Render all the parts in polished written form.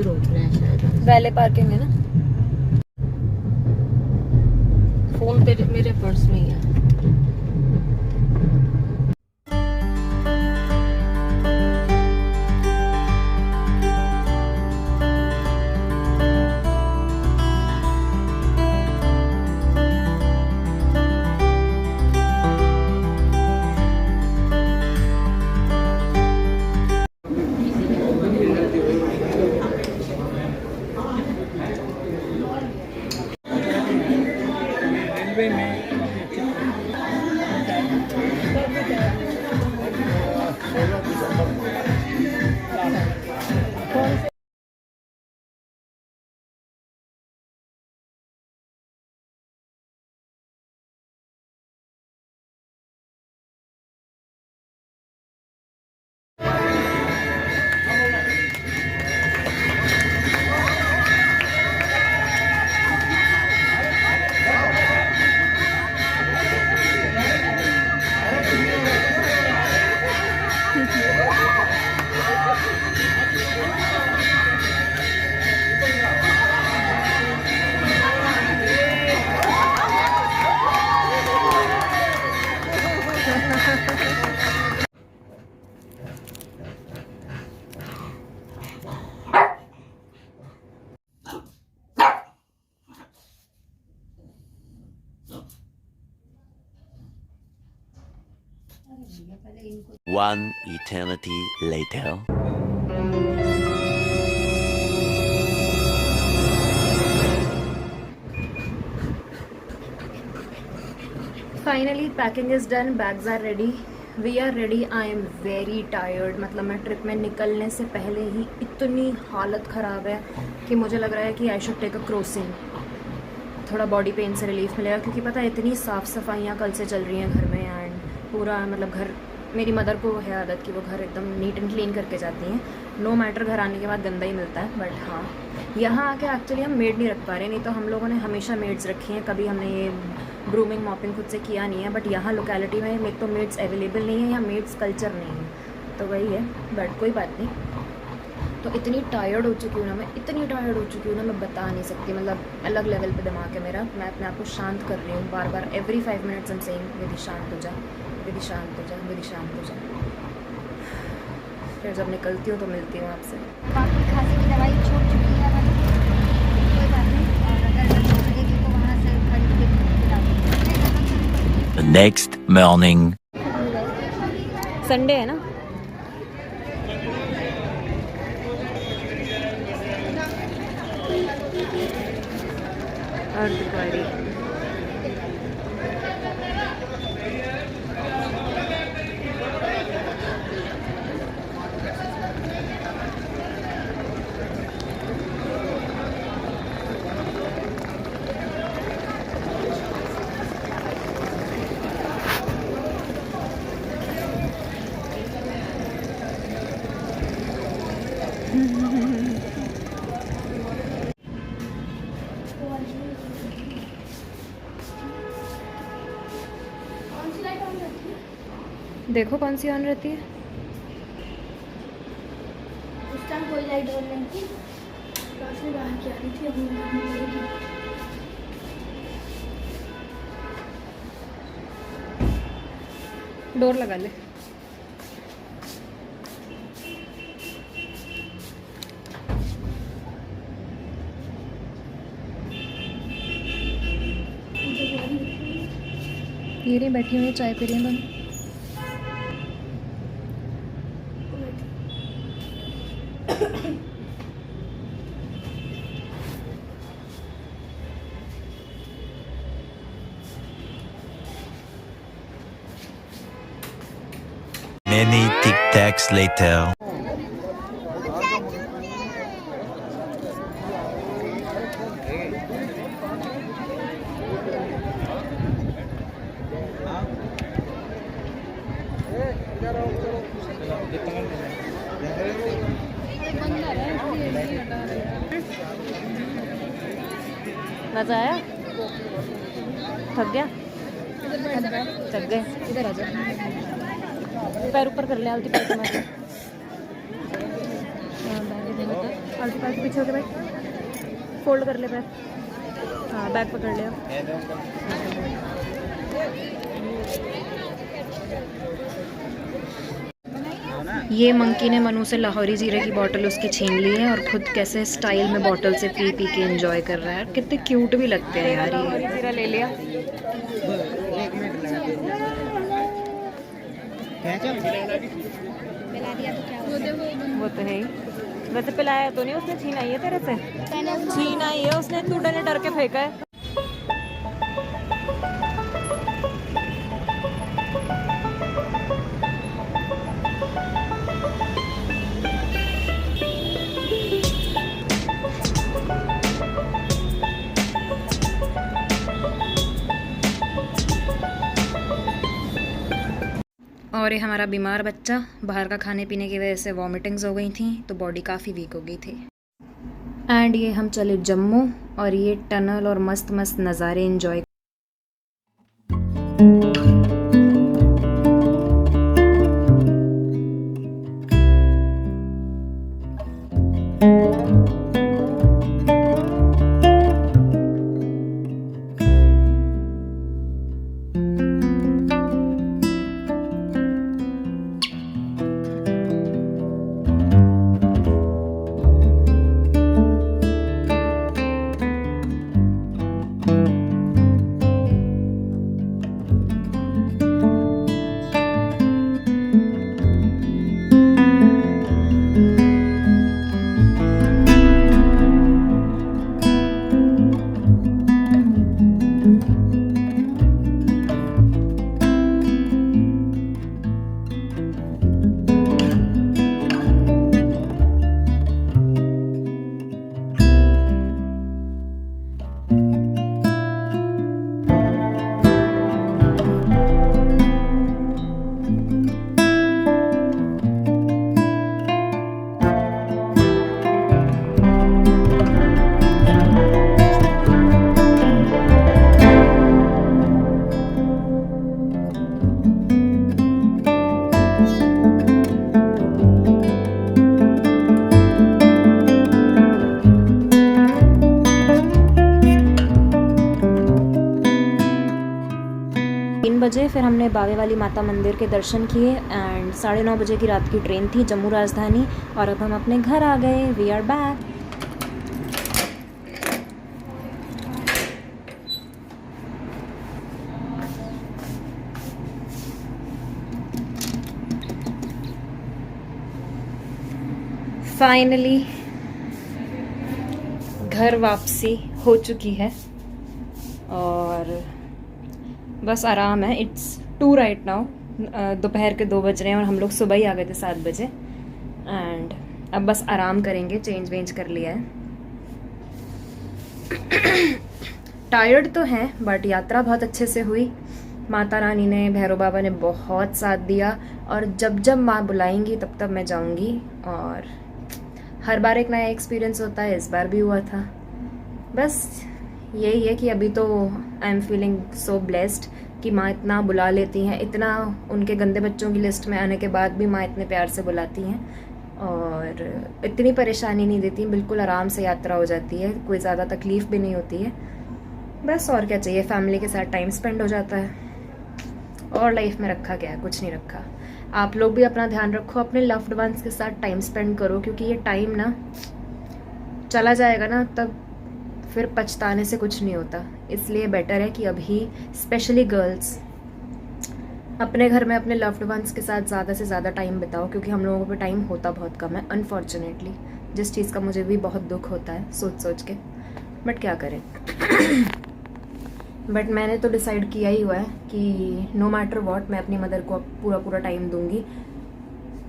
रोक रहे हैं शायद। वैले पार्किंग है ना। फोन मेरे पर्स में ही है। One eternity later. Finally packing is done, bags are ready, we are ready. I am very tired. मतलब मैं ट्रिप में निकलने से पहले ही इतनी हालत ख़राब है कि मुझे लग रहा है कि I should take a Crocin. थोड़ा बॉडी पेन से रिलीफ मिलेगा, क्योंकि पता है इतनी साफ़ सफाइयाँ कल से चल रही हैं घर में। एंड पूरा मतलब घर, मेरी मदर को है आदत कि वो घर एकदम नीट एंड क्लीन करके जाती हैं। नो मैटर घर आने के बाद गंदा ही मिलता है, बट हाँ यहाँ आके एक्चुअली हम मेड नहीं रख पा रहे। नहीं तो हम लोगों ने हमेशा मेड्स रखी हैं, कभी हमने ये ग्रूमिंग मॉपिंग खुद से किया नहीं है। बट यहाँ लोकेलिटी में एक तो मेड्स अवेलेबल नहीं है या मेड्स कल्चर नहीं है, तो वही है। बट कोई बात नहीं। तो इतनी टायर्ड हो चुकी हूँ ना मैं, इतनी टायर्ड हो चुकी हूँ ना, मैं बता नहीं सकती। मतलब अलग लेवल पे दिमाग है मेरा। मैं अपने आप को शांत कर रही हूँ बार बार। एवरी 5 मिनट्स हम सेइंग विधि शांत हो जा, विधि शांत हो जा, विधि शांत हो जा। फिर जब निकलती हूँ तो मिलती हूँ आपसे। बाकी खांसी की दवाई छूट चुकी है मैंने, कोई बात नहीं। और अगर छूटेगी तो वहाँ से खरीद के खिला दूँगी। The next morning. संडे है ना। अर्धकारी देखो कौन सी ऑन रहती है। उस टाइम कोई लाइट ऑन नहीं थी, क्लास में बाहर की आ रही थी। अभी डोर लगा ले। ये रही बैठी हुई है, चाय पी रही है दोनों। Many tic tacs later. मजा आया? थक गया? थक गए? इधर आ जा, पैर ऊपर कर ले, आलती पैर में। आगे पास पीछे होके बैठ, फोल्ड कर ले पैर, हाँ बैग पकड़ ले ये मंकी ने मनु से लाहौरी जीरे की बोतल उसकी छीन ली है और खुद कैसे स्टाइल में बोतल से पी पी के एंजॉय कर रहा है। कितने क्यूट भी लगते हैं यार। ये जीरा ले लिया, वो तो है ही। वैसे पिलाया तो नहीं उसने, छीना ही है तेरे से, छीना ही है उसने, तू डर डर के फेंका है। और ये हमारा बीमार बच्चा, बाहर का खाने पीने की वजह से वॉमिटिंग्स हो गई थी तो बॉडी काफ़ी वीक हो गई थी। एंड ये हम चले जम्मू और ये टनल और मस्त मस्त नज़ारे एंजॉय। बजे फिर हमने बावे वाली माता मंदिर के दर्शन किए एंड 9:30 बजे की रात की ट्रेन थी जम्मू राजधानी और अब हम अपने घर आ गए। We are back. फाइनली घर वापसी हो चुकी है और बस आराम है। इट्स 2 राइट नाउ, दोपहर के 2 बज रहे हैं और हम लोग सुबह ही आ गए थे 7 बजे एंड अब बस आराम करेंगे। चेंज वेंज कर लिया है। टायर्ड तो हैं बट यात्रा बहुत अच्छे से हुई। माता रानी ने, भैरव बाबा ने बहुत साथ दिया और जब जब माँ बुलाएंगी तब तब मैं जाऊंगी और हर बार एक नया एक्सपीरियंस होता है। इस बार भी हुआ था। बस यही है कि अभी तो I am feeling so blessed कि माँ इतना बुला लेती हैं, इतना उनके गंदे बच्चों की लिस्ट में आने के बाद भी माँ इतने प्यार से बुलाती हैं और इतनी परेशानी नहीं देती। बिल्कुल आराम से यात्रा हो जाती है, कोई ज़्यादा तकलीफ़ भी नहीं होती है। बस और क्या चाहिए, फैमिली के साथ टाइम स्पेंड हो जाता है और लाइफ में रखा क्या है, कुछ नहीं रखा। आप लोग भी अपना ध्यान रखो, अपने लव्ड वंस के साथ टाइम स्पेंड करो क्योंकि ये टाइम ना चला जाएगा ना, तब फिर पछताने से कुछ नहीं होता। इसलिए बेटर है कि अभी स्पेशली गर्ल्स अपने घर में अपने लव्ड वंस के साथ ज़्यादा से ज़्यादा टाइम बिताओ क्योंकि हम लोगों पे टाइम होता बहुत कम है अनफॉर्चुनेटली, जिस चीज़ का मुझे भी बहुत दुख होता है सोच सोच के, बट क्या करें। बट मैंने तो डिसाइड किया ही हुआ है कि नो मैटर व्हाट मैं अपनी मदर को पूरा पूरा टाइम दूंगी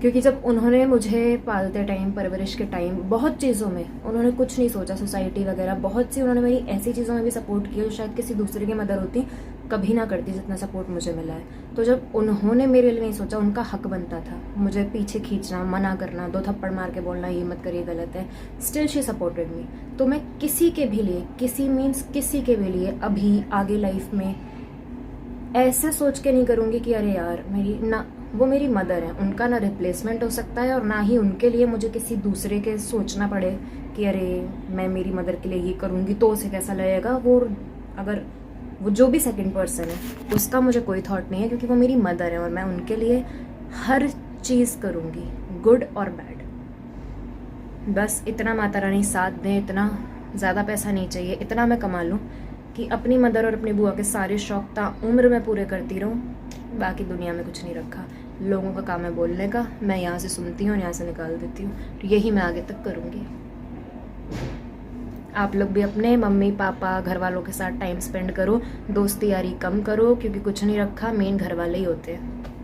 क्योंकि जब उन्होंने मुझे पालते टाइम, परवरिश के टाइम, बहुत चीज़ों में उन्होंने कुछ नहीं सोचा, सोसाइटी वगैरह बहुत सी उन्होंने मेरी ऐसी चीज़ों में भी सपोर्ट किया जो शायद किसी दूसरे की मदर होती कभी ना करती जितना सपोर्ट मुझे मिला है। तो जब उन्होंने मेरे लिए नहीं सोचा, उनका हक बनता था मुझे पीछे खींचना, मना करना, 2 थप्पड़ मार के बोलना ये मत करिए गलत है, स्टिल शी सपोर्टेड मी। तो मैं किसी के भी लिए, किसी मीन्स किसी के भी लिए अभी आगे लाइफ में ऐसे सोच के नहीं करूँगी कि अरे यार मेरी ना, वो मेरी मदर है, उनका ना रिप्लेसमेंट हो सकता है और ना ही उनके लिए मुझे किसी दूसरे के सोचना पड़े कि अरे मैं मेरी मदर के लिए ये करूँगी तो उसे कैसा लगेगा। वो अगर वो जो भी सेकंड पर्सन है उसका मुझे कोई थॉट नहीं है, क्योंकि वो मेरी मदर है और मैं उनके लिए हर चीज़ करूँगी, गुड और बैड। बस इतना माता रानी साथ दें, इतना ज़्यादा पैसा नहीं चाहिए, इतना मैं कमा लूँ कि अपनी मदर और अपनी बुआ के सारे शौक उम्र में पूरे करती रहूँ। बाकी दुनिया में कुछ नहीं रखा, लोगों का काम है बोलने का, मैं यहाँ से सुनती हूँ और यहाँ से निकाल देती हूँ, तो यही मैं आगे तक करूँगी। आप लोग भी अपने मम्मी पापा घर वालों के साथ टाइम स्पेंड करो, दोस्ती यारी कम करो, क्योंकि कुछ नहीं रखा, मेन घर वाले ही होते हैं।